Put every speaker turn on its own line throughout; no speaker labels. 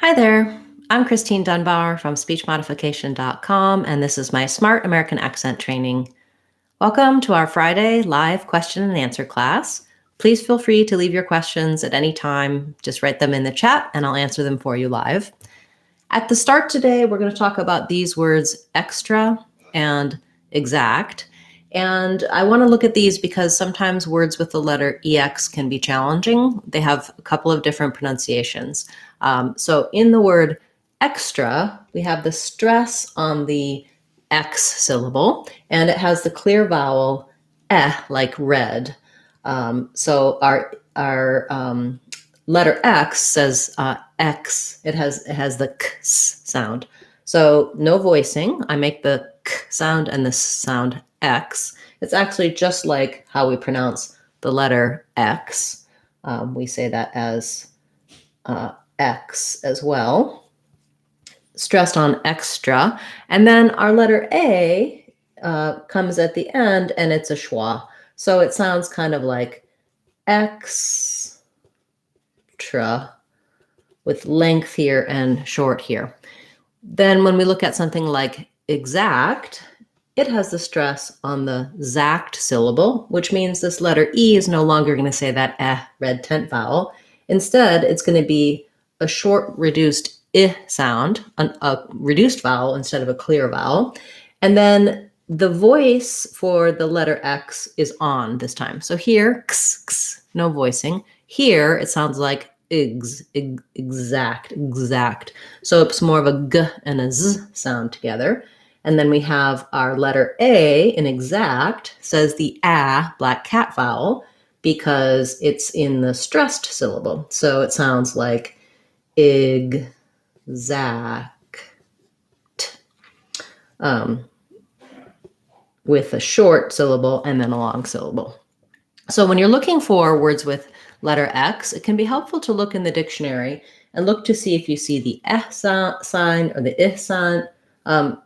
Hi there. I'm Christine Dunbar from SpeechModification.com, and this is my Smart American Accent training. Welcome to our Friday live question and answer class. Please feel free to leave your questions at any time. Just write them in the chat and I'll answer them for you live. At the start today, we're going to talk about these words extra and exact. And I want to look at these because sometimes words with the letter EX can be challenging. They have a couple of different pronunciations. So in the word extra, we have the stress on the X syllable, and it has the clear vowel like red. So our letter X says X. It has the K sound. So no voicing. I make the K sound and the sound X. It's actually just like how we pronounce the letter X. We say that as X as well. Stressed on extra. And then our letter A comes at the end and it's a schwa. So it sounds kind of like extra with length here and short here. Then when we look at something like exact, it has the stress on the zact syllable, which means this letter E is no longer going to say that red tent vowel. Instead, it's going to be a short reduced I sound, a reduced vowel instead of a clear vowel. And then the voice for the letter X is on this time. So here, x, x, no voicing. Here, it sounds like exact. So it's more of a g and a z sound together. And then we have our letter A in exact says the black cat vowel because it's in the stressed syllable. So it sounds like exact. With a short syllable and then a long syllable. So when you're looking for words with letter X, it can be helpful to look in the dictionary and look to see if you see the sign or the sign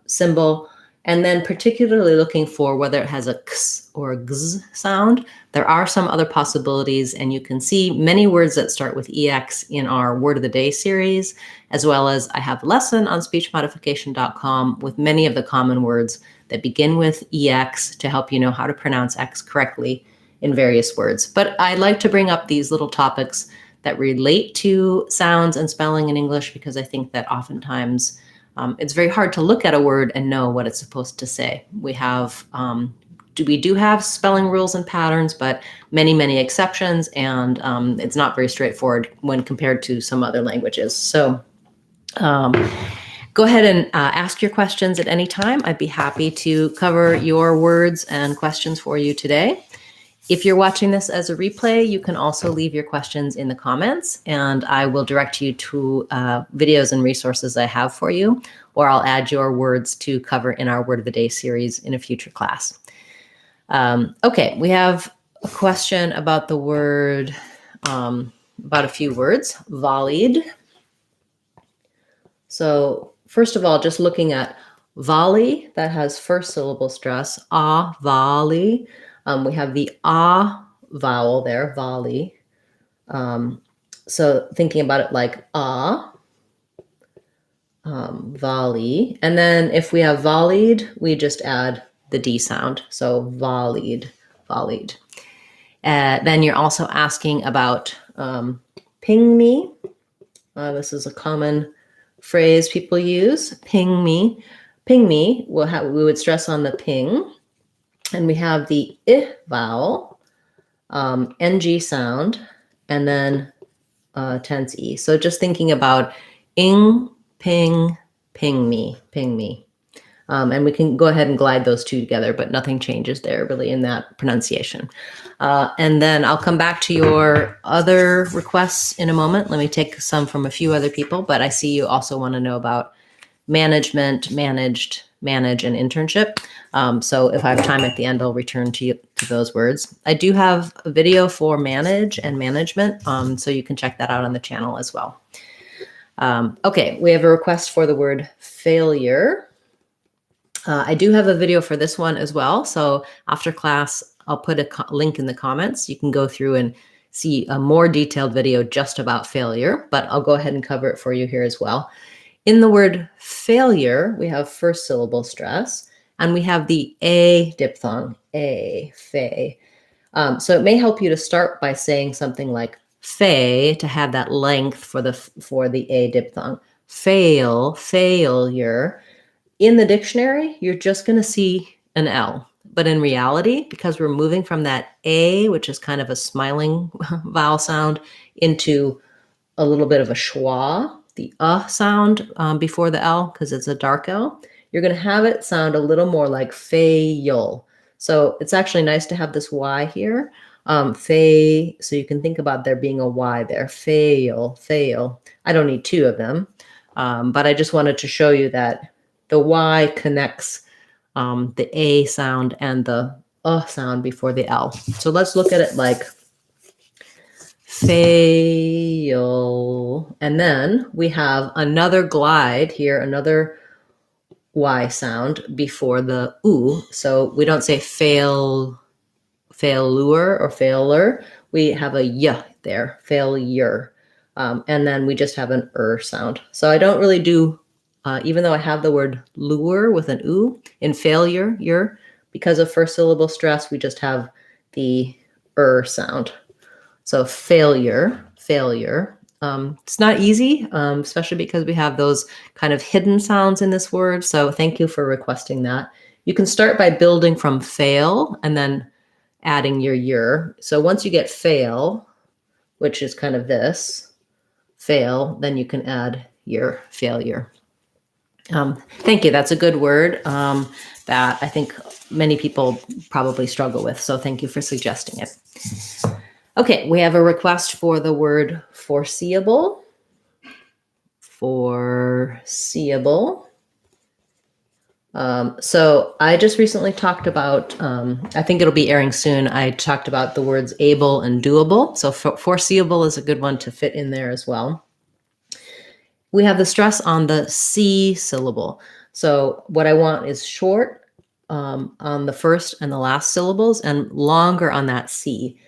symbol, and then particularly looking for whether it has a x or a gz sound. There are some other possibilities, and you can see many words that start with EX in our Word of the Day series, as well as I have a lesson on SpeechModification.com with many of the common words that begin with EX to help you know how to pronounce X correctly in various words. But I like to bring up these little topics that relate to sounds and spelling in English because I think that oftentimes it's very hard to look at a word and know what it's supposed to say. We do have spelling rules and patterns, but many exceptions, and it's not very straightforward when compared to some other languages. So go ahead and ask your questions at any time. I'd be happy to cover your words and questions for you today. If you're watching this as a replay, you can also leave your questions in the comments, and I will direct you to videos and resources I have for you, or I'll add your words to cover in our Word of the Day series in a future class. Okay, we have a question about the word, about a few words, volleyed. So first of all, just looking at volley, that has first syllable stress, volley. We have the vowel there, volley. So thinking about it like volley. And then if we have volleyed, we just add the D sound. So volleyed. Then you're also asking about ping me. This is a common phrase people use. Ping me. Ping me, we would stress on the ping. And we have the I vowel, NG sound, and then tense E. So just thinking about ing, ping, ping me. And we can go ahead and glide those two together, but nothing changes there really in that pronunciation. And then I'll come back to your other requests in a moment. Let me take some from a few other people, but I see you also want to know about management, managed, manage, and internship. So if I have time at the end, I'll return to those words. I do have a video for manage and management, so you can check that out on the channel as well. Okay, we have a request for the word failure. I do have a video for this one as well. So after class, I'll put a link in the comments. You can go through and see a more detailed video just about failure, but I'll go ahead and cover it for you here as well. In the word failure, we have first syllable stress, and we have the A diphthong, A, fe. So it may help you to start by saying something like fe to have that length for the A diphthong. Fail, failure. In the dictionary, you're just going to see an L. But in reality, because we're moving from that A, which is kind of a smiling vowel sound, into a little bit of a schwa, the sound before the L, because it's a dark L, you're going to have it sound a little more like fail. So it's actually nice to have this Y here. Fay, so you can think about there being a Y there. Fail, fail. I don't need two of them, but I just wanted to show you that the Y connects the A sound and the sound before the L. So let's look at it like fail. And then we have another glide here, another Y sound before the oo. So we don't say fail, failure or failer. We have a y there, failure. And then we just have an sound. So I don't really do, even though I have the word lure with an oo in failure, because of first syllable stress, we just have the sound. So failure, failure. It's not easy, especially because we have those kind of hidden sounds in this word. So thank you for requesting that. You can start by building from fail and then adding your. So once you get fail, which is kind of this, fail, then you can add your failure. Thank you. That's a good word that I think many people probably struggle with. So thank you for suggesting it. Okay, we have a request for the word foreseeable. Foreseeable. So I just recently talked about, I think it'll be airing soon, I talked about the words able and doable. So foreseeable is a good one to fit in there as well. We have the stress on the C syllable. So what I want is short on the first and the last syllables and longer on that C.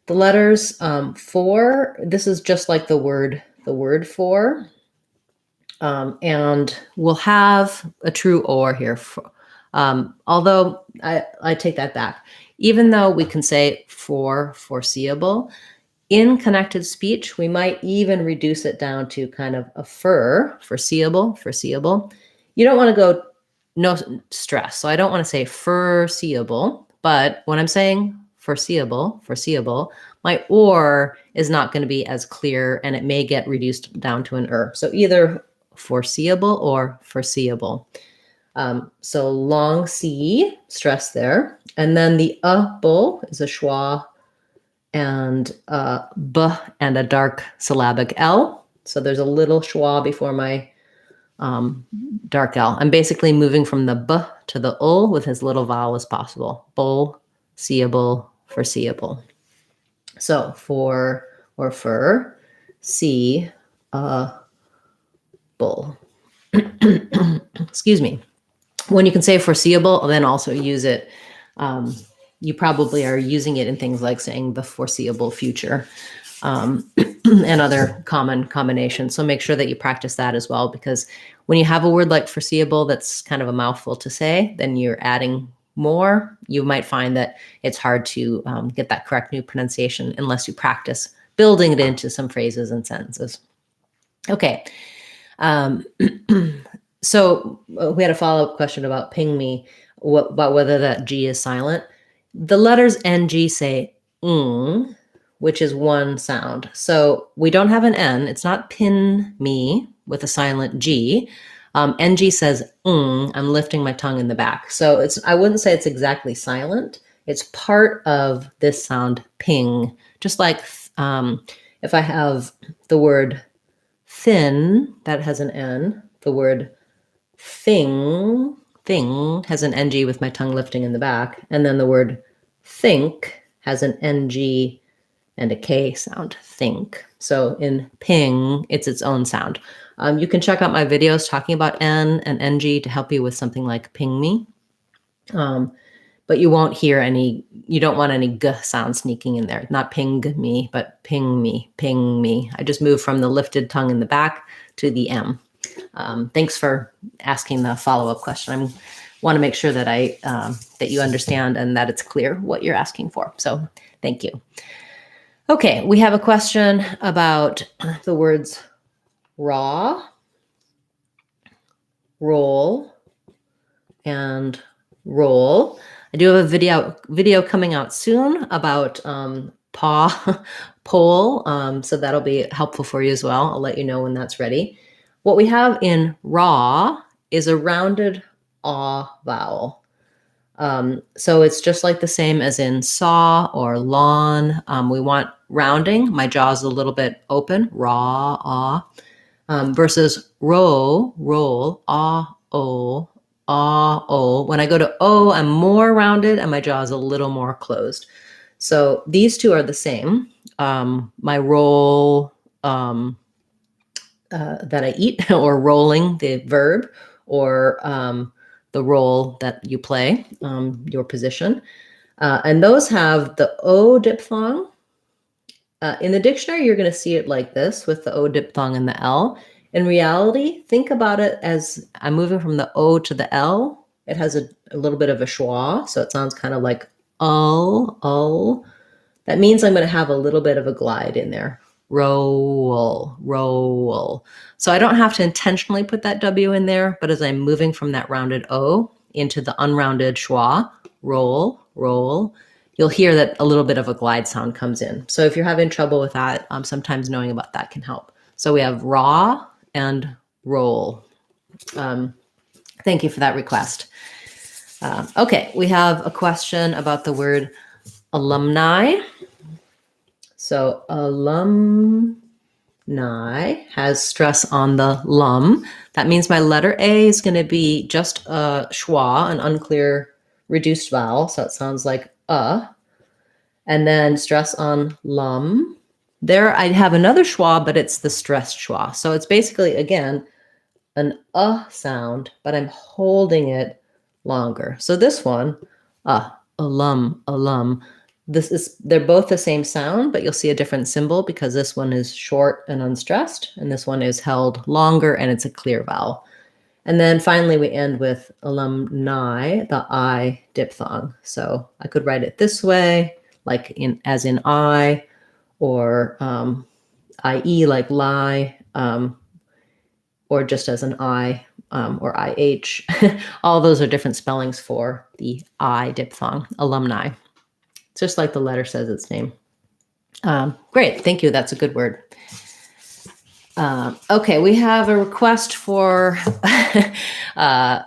The letters for, this is just like the word for, and we'll have a true or here. Although I take that back. Even though we can say foreseeable, in connected speech, we might even reduce it down to kind of a foreseeable. You don't want to go no stress. So I don't want to say foreseeable, but when I'm saying foreseeable, my or is not going to be as clear and it may get reduced down to an So either foreseeable or foreseeable. So long C, stress there. And then the bull is a schwa and b and a dark syllabic L. So there's a little schwa before my dark L. I'm basically moving from the b to the ul with as little vowel as possible. Bull, seeable, foreseeable. So for or fur, see, bull. Excuse me. When you can say foreseeable, then also use it. You probably are using it in things like saying the foreseeable future and other common combinations. So make sure that you practice that as well, because when you have a word like foreseeable that's kind of a mouthful to say, then you're adding more. You might find that it's hard to get that correct new pronunciation unless you practice building it into some phrases and sentences. Okay. So we had a follow-up question about ping me, about whether that G is silent. The letters NG say ng, which is one sound. So we don't have an N. It's not pin me with a silent G. NG says ng. I'm lifting my tongue in the back. So I wouldn't say it's exactly silent. It's part of this sound ping. Just like if I have the word thin, that has an N. The word thing has an NG with my tongue lifting in the back. And then the word think has an NG and a K sound, think. So in ping, it's its own sound. You can check out my videos talking about N and NG to help you with something like ping me. But but you won't hear any, you don't want any g sound sneaking in there. Not ping me, but ping me, ping me. I just moved from the lifted tongue in the back to the M. Thanks for asking the follow-up question. I want to make sure that that you understand and that it's clear what you're asking for. So thank you. Okay, we have a question about the words raw, roll, and roll. I do have a video coming out soon about pole, so that'll be helpful for you as well. I'll let you know when that's ready. What we have in raw is a rounded ah vowel. So it's just like the same as in saw or lawn. We want rounding. My jaw's a little bit open, raw, ah, versus roll, ah, o. When I go to o, I'm more rounded and my jaw is a little more closed. So these two are the same. My roll that I eat, or rolling, the verb, or the role that you play, your position. And those have the O diphthong. In the dictionary, you're going to see it like this with the O diphthong and the L. In reality, think about it as I'm moving from the O to the L. It has a little bit of a schwa, so it sounds kind of like oh. That means I'm going to have a little bit of a glide in there. Roll. So I don't have to intentionally put that W in there, but as I'm moving from that rounded O into the unrounded schwa, roll, you'll hear that a little bit of a glide sound comes in. So if you're having trouble with that, sometimes knowing about that can help. So we have raw and roll. Thank you for that request. Okay, we have a question about the word alumni. So alumni has stress on the lum. That means my letter A is going to be just a schwa, an unclear reduced vowel. So it sounds like and then stress on lum. There I have another schwa, but it's the stressed schwa. So it's basically, again, an sound, but I'm holding it longer. So this one, alum. They're both the same sound, but you'll see a different symbol because this one is short and unstressed, and this one is held longer and it's a clear vowel. And then finally we end with alumni, the I diphthong. So I could write it this way, like as in I, or IE like lie, or just as an I, or IH. All those are different spellings for the I diphthong, alumni. Just like the letter says its name. Great, thank you. That's a good word. Okay, we have a request for a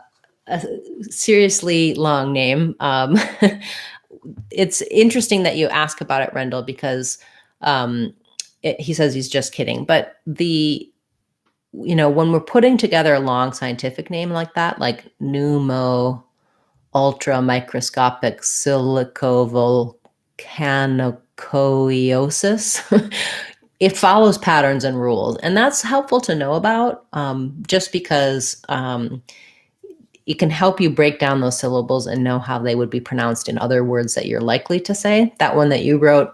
seriously long name. It's interesting that you ask about it, Rendell, because he says he's just kidding. But when we're putting together a long scientific name like that, like pneumo, ultra microscopic silicovolcanocoiosis, it follows patterns and rules. And that's helpful to know about, just because it can help you break down those syllables and know how they would be pronounced in other words that you're likely to say. That one that you wrote,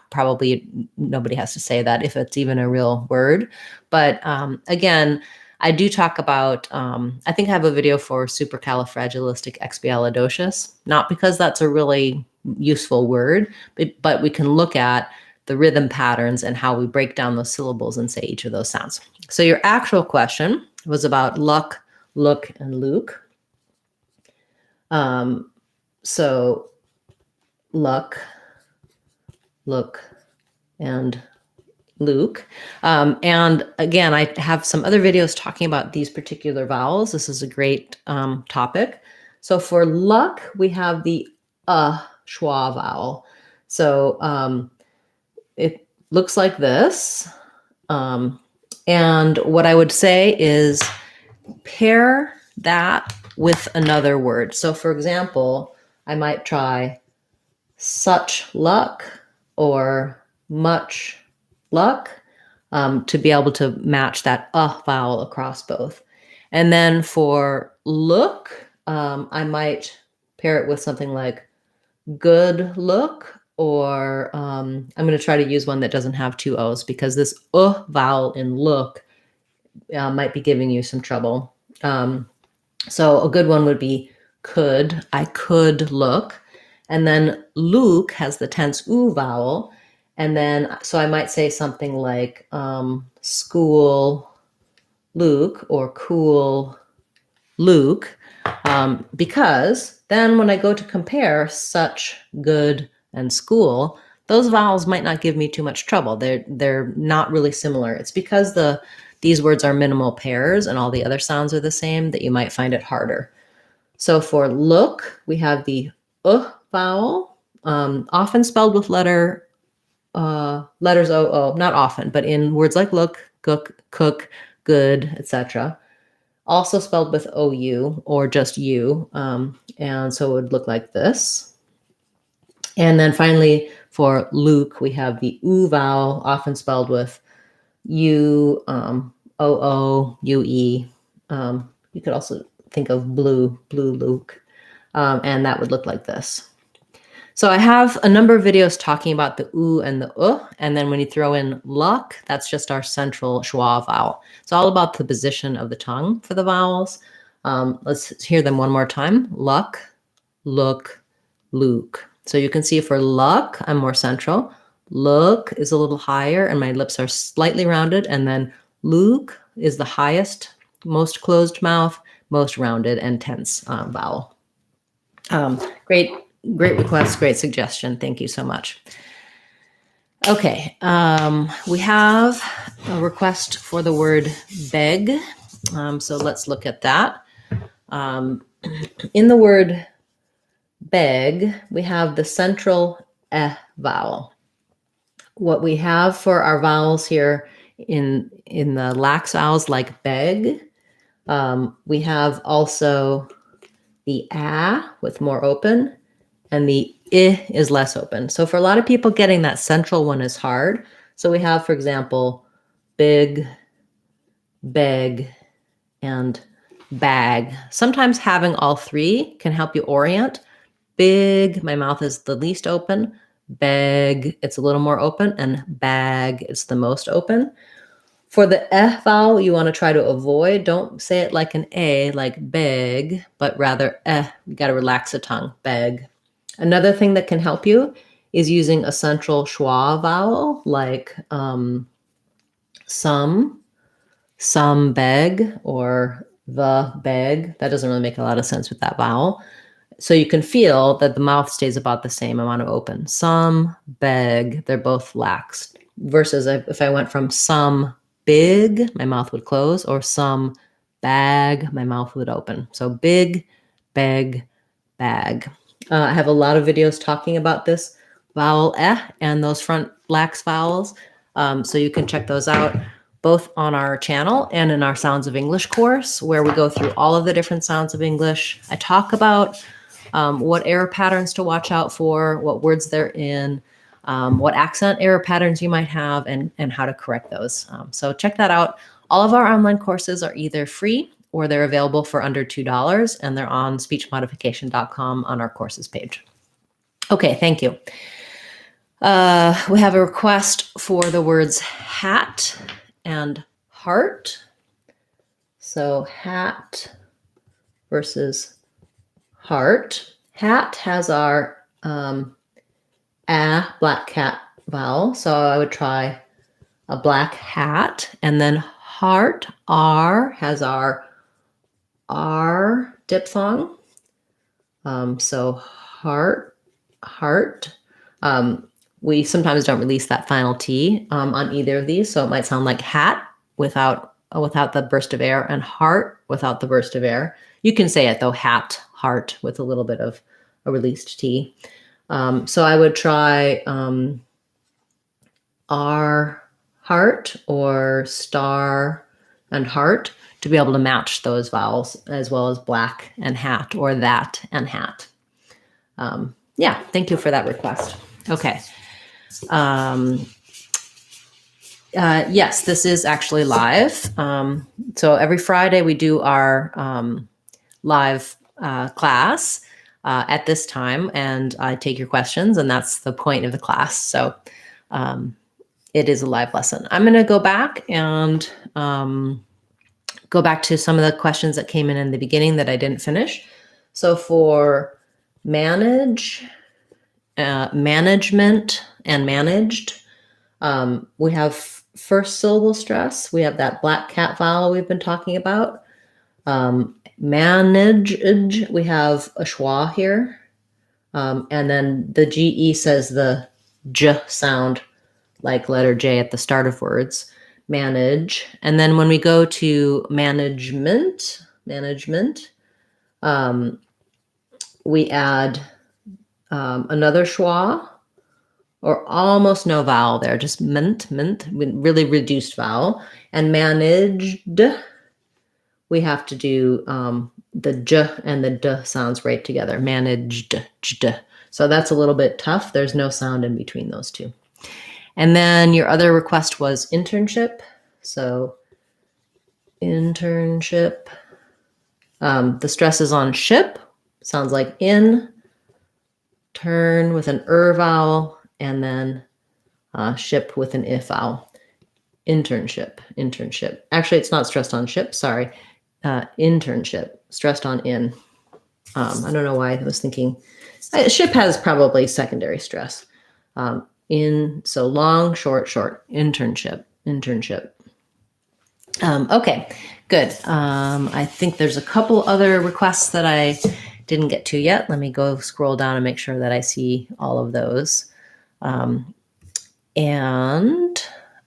probably nobody has to say that if it's even a real word. But again, I do talk about, I think I have a video for Supercalifragilisticexpialidocious, not because that's a really useful word, but we can look at the rhythm patterns and how we break down those syllables and say each of those sounds. So your actual question was about luck, look, and Luke. So luck, look, and Luke. And again, I have some other videos talking about these particular vowels. This is a great topic. So for luck, we have the schwa vowel. So it looks like this. And what I would say is pair that with another word. So for example, I might try such luck or much luck to be able to match that vowel across both. And then for look, I might pair it with something like good look, or I'm going to try to use one that doesn't have two O's because this vowel in look might be giving you some trouble. So a good one would be could. I could look. And then Luke has the tense oo vowel. And then, so I might say something like school Luke or cool Luke, because then when I go to compare such, good, and school, those vowels might not give me too much trouble. They're not really similar. It's because these words are minimal pairs and all the other sounds are the same that you might find it harder. So for look, we have the vowel, often spelled with letters OO, not often, but in words like look, cook, good, etc. Also spelled with OU or just U. And so it would look like this. And then finally, for Luke, we have the oo vowel, often spelled with U, OO, UE. You could also think of blue Luke. And that would look like this. So I have a number of videos talking about the oo and the and then when you throw in luck, that's just our central schwa vowel. It's all about the position of the tongue for the vowels. Let's hear them one more time. Luck, look, Luke. So you can see for luck, I'm more central. Look is a little higher and my lips are slightly rounded. And then Luke is the highest, most closed mouth, most rounded and tense vowel. Great request, great suggestion. Thank you so much. Okay, we have a request for the word beg. So let's look at that. In the word beg, we have the central vowel. What we have for our vowels here in the lax vowels like beg, we have also the a with more open, and the I is less open. So for a lot of people, getting that central one is hard. So we have, for example, big, beg, and bag. Sometimes having all three can help you orient. Big, my mouth is the least open. Beg, it's a little more open. And bag, it's the most open. For the vowel, you want to try to avoid. Don't say it like an A, like beg, but rather You got to relax the tongue, beg. Another thing that can help you is using a central schwa vowel, like some beg, or the beg. That doesn't really make a lot of sense with that vowel. So you can feel that the mouth stays about the same amount of open. Some beg, they're both lax. Versus if I went from some big, my mouth would close, or some bag, my mouth would open. So big, beg, bag. I have a lot of videos talking about this vowel and those front lax vowels. So you can check those out both on our channel and in our Sounds of English course, where we go through all of the different sounds of English. I talk about what error patterns to watch out for, what words they're in, what accent error patterns you might have, and how to correct those. So check that out. All of our online courses are either free or they're available for under $2, and they're on SpeechModification.com on our courses page. Okay, thank you. We have a request for the words hat and heart. So hat versus heart. Hat has our black cat vowel, so I would try a black hat. And then heart, R, has our R diphthong. So heart. We sometimes don't release that final T on either of these, so it might sound like hat without the burst of air, and heart without the burst of air. You can say it though, hat, heart, with a little bit of a released T. So I would try R, heart, or star and heart to be able to match those vowels, as well as black and hat, or that and hat. Yeah, thank you for that request. Okay. Yes, this is actually live. So every Friday we do our live class. at this time, and I take your questions, and that's the point of the class. So it is a live lesson. I'm going to go back and go back to some of the questions that came in the beginning that I didn't finish. So for manage, management, and managed, we have first syllable stress. We have that black cat vowel we've been talking about. Managed, we have a schwa here. And then the GE says the J sound, like letter J at the start of words. Manage. And then when we go to management, we add another schwa, or almost no vowel there, just mint, really reduced vowel. And managed, we have to do the J and the D sounds right together. Managed, jd. So that's a little bit tough. There's no sound in between those two. And then your other request was internship. So internship. The stress is on ship. Sounds like in. Turn with an vowel. And then ship with an if vowel. Internship. Actually, it's not stressed on ship. Sorry. Internship. Stressed on in. I don't know why I was thinking. Ship has probably secondary stress. So long, short, internship. Okay, good. I think there's a couple other requests that I didn't get to yet. Let me go scroll down and make sure that I see all of those.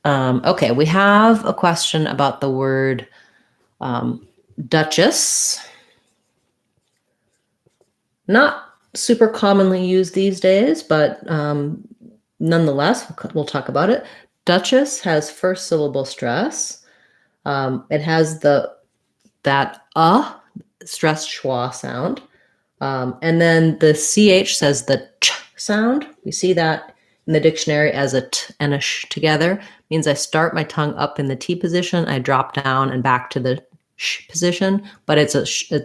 Okay, we have a question about the word duchess. Not super commonly used these days, but nonetheless, we'll talk about it. Duchess has first syllable stress. It has that stressed schwa sound. And then the CH says the ch sound. We see that in the dictionary as a t and a sh together. Means I start my tongue up in the T position, I drop down and back to the sh position, but it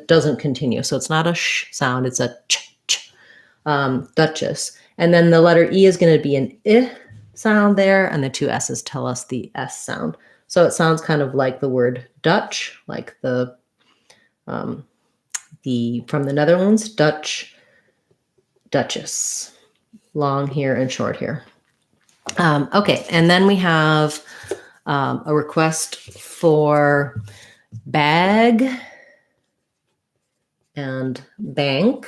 doesn't continue. So it's not a sh sound, it's a ch. Duchess. And then the letter E is going to be an I sound there, and the two S's tell us the S sound. So it sounds kind of like the word Dutch, like the from the Netherlands, Dutch, duchess. Long here and short here. Okay, and then we have a request for bag and bank.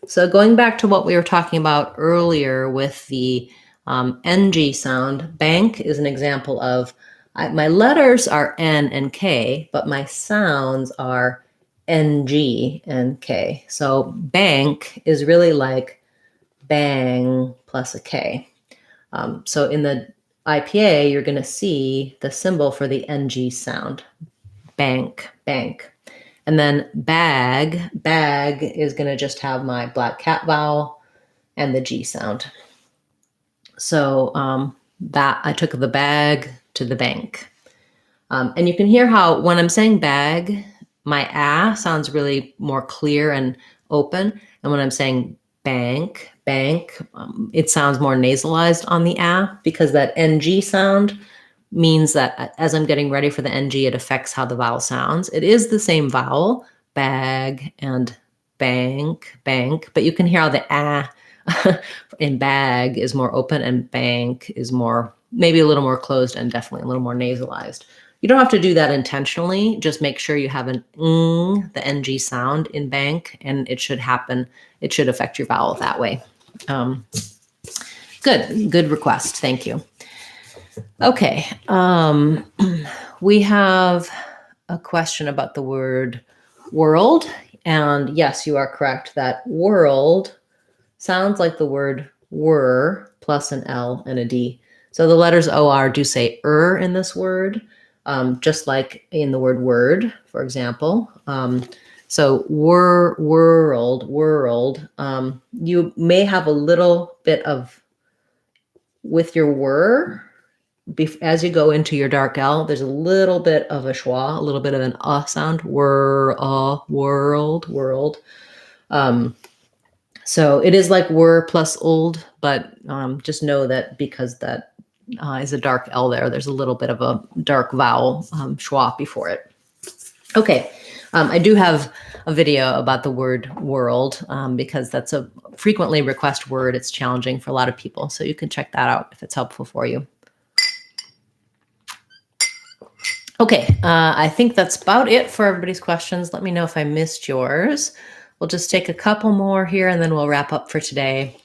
So going back to what we were talking about earlier with the NG sound, bank is an example of my letters are N and K, but my sounds are NG and K. So bank is really like bang plus a K. So in the IPA, you're going to see the symbol for the NG sound, bank. And then bag is going to just have my black cat vowel and the G sound. So that I took the bag to the bank. And you can hear how when I'm saying bag, my ah sounds really more clear and open. And when I'm saying bank, it sounds more nasalized on the ah, because that NG sound means that as I'm getting ready for the NG, it affects how the vowel sounds. It is the same vowel, bag and bank, but you can hear how the ah in bag is more open and bank is more, maybe a little more closed and definitely a little more nasalized. You don't have to do that intentionally. Just make sure you have an the NG sound in bank, and it should happen. It should affect your vowel that way. Good request. Thank you. Okay. We have a question about the word world. And yes, you are correct that world sounds like the word were plus an L and a D. So the letters OR do say in this word, just like in the word word, for example. So world, you may have a little bit of, with your as you go into your dark L, there's a little bit of a schwa, a little bit of an sound, world. So it is like were plus old, but just know that because that is a dark L there, there's a little bit of a dark vowel schwa before it. Okay, I do have a video about the word world because that's a frequently requested word. It's challenging for a lot of people, so you can check that out if it's helpful for you. Okay, I think that's about it for everybody's questions. Let me know if I missed yours. We'll just take a couple more here and then we'll wrap up for today.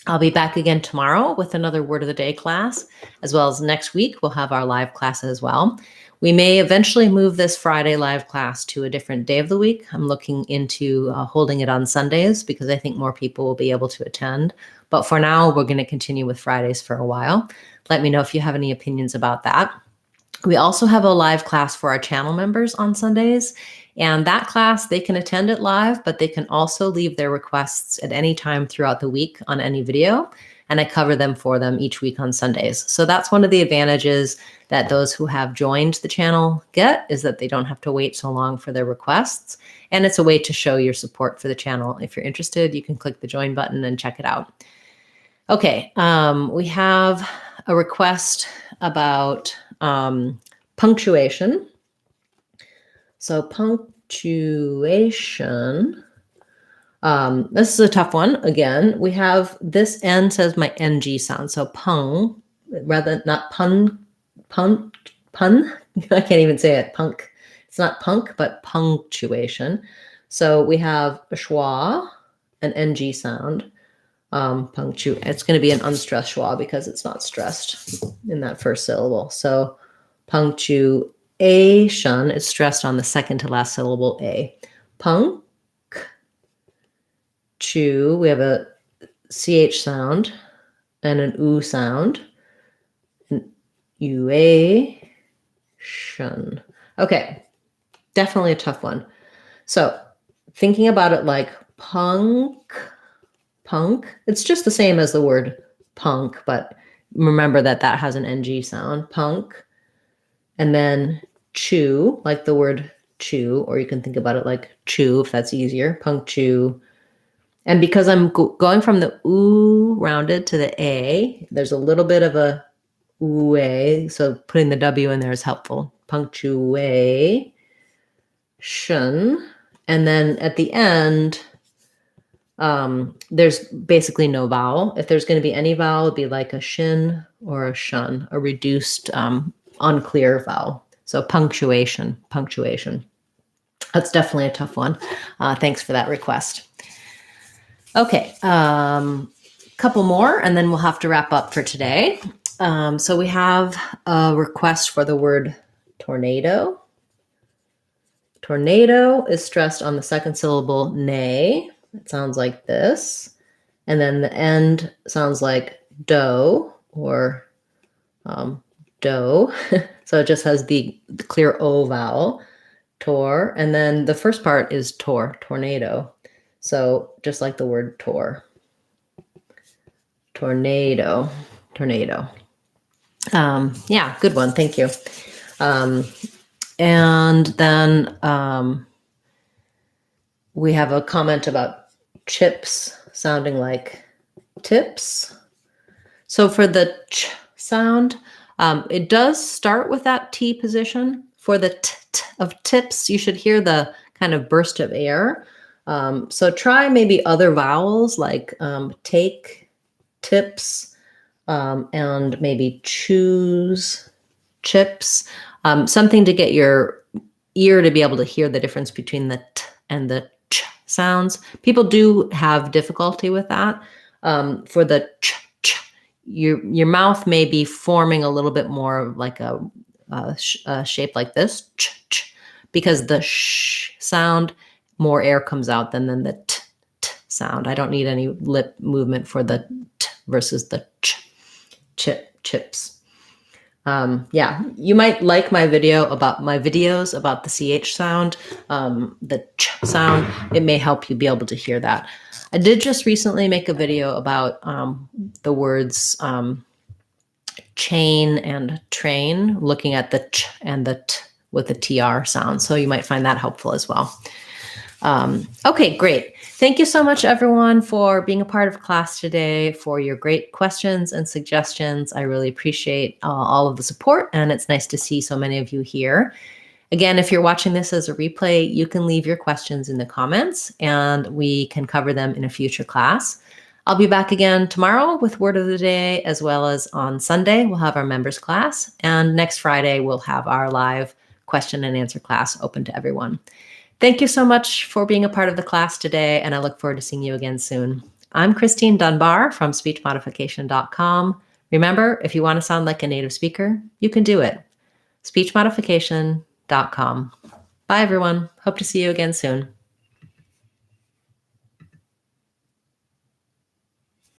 I'll be back again tomorrow with another Word of the Day class, as well as next week we'll have our live class as well. We may eventually move this Friday live class to a different day of the week. I'm looking into holding it on Sundays because I think more people will be able to attend. But for now, we're going to continue with Fridays for a while. Let me know if you have any opinions about that. We also have a live class for our channel members on Sundays. And that class, they can attend it live, but they can also leave their requests at any time throughout the week on any video. And I cover them for them each week on Sundays. So that's one of the advantages that those who have joined the channel get, is that they don't have to wait so long for their requests. And it's a way to show your support for the channel. If you're interested, you can click the join button and check it out. Okay, we have a request about punctuation. So punctuation, this is a tough one. Again, we have this N says my NG sound. So pung, rather not pun. I can't even say it. Punk. It's not punk, but punctuation. So we have a schwa, an NG sound. It's going to be an unstressed schwa because it's not stressed in that first syllable. So punctuation is stressed on the second to last syllable A. Punk, chew, we have a CH sound and an U sound. An uation. Okay, definitely a tough one. So thinking about it like punk, it's just the same as the word punk, but remember that that has an NG sound, punk. And then chew, like the word chew, or you can think about it like chew if that's easier, punctu. And because I'm going from the oo rounded to the A, there's a little bit of a ooh, so putting the W in there is helpful. Punctuation. And then at the end, there's basically no vowel. If there's going to be any vowel, it'd be like a shin or a shun, a reduced, unclear vowel. So punctuation. That's definitely a tough one. Thanks for that request. Okay, couple more, and then we'll have to wrap up for today. So we have a request for the word tornado. Tornado is stressed on the second syllable nay. It sounds like this. And then the end sounds like do or do. So it just has the clear O vowel, tor. And then the first part is tornado. So just like the word tor. Tornado. Yeah, good one. Thank you. And then we have a comment about chips sounding like tips. So for the ch sound, it does start with that T position. For the t of tips, you should hear the kind of burst of air. So try maybe other vowels like take, tips, and maybe choose, chips. Something to get your ear to be able to hear the difference between the t and the ch sounds. People do have difficulty with that. For the ch, your mouth may be forming a little bit more like a shape like this, ch, because the sh sound, more air comes out than the t sound. I don't need any lip movement for the t versus the chips. Yeah, you might like my videos about the CH sound, the ch sound. It may help you be able to hear that. I did just recently make a video about the words chain and train, looking at the ch and the t with the TR sound. So you might find that helpful as well. Okay, great. Thank you so much, everyone, for being a part of class today, for your great questions and suggestions. I really appreciate all of the support, and it's nice to see so many of you here. Again, if you're watching this as a replay, you can leave your questions in the comments, and we can cover them in a future class. I'll be back again tomorrow with Word of the Day, as well as on Sunday, we'll have our members class, and next Friday, we'll have our live question and answer class open to everyone. Thank you so much for being a part of the class today, and I look forward to seeing you again soon. I'm Christine Dunbar from SpeechModification.com. Remember, if you want to sound like a native speaker, you can do it. SpeechModification.com. Bye, everyone. Hope to see you again soon.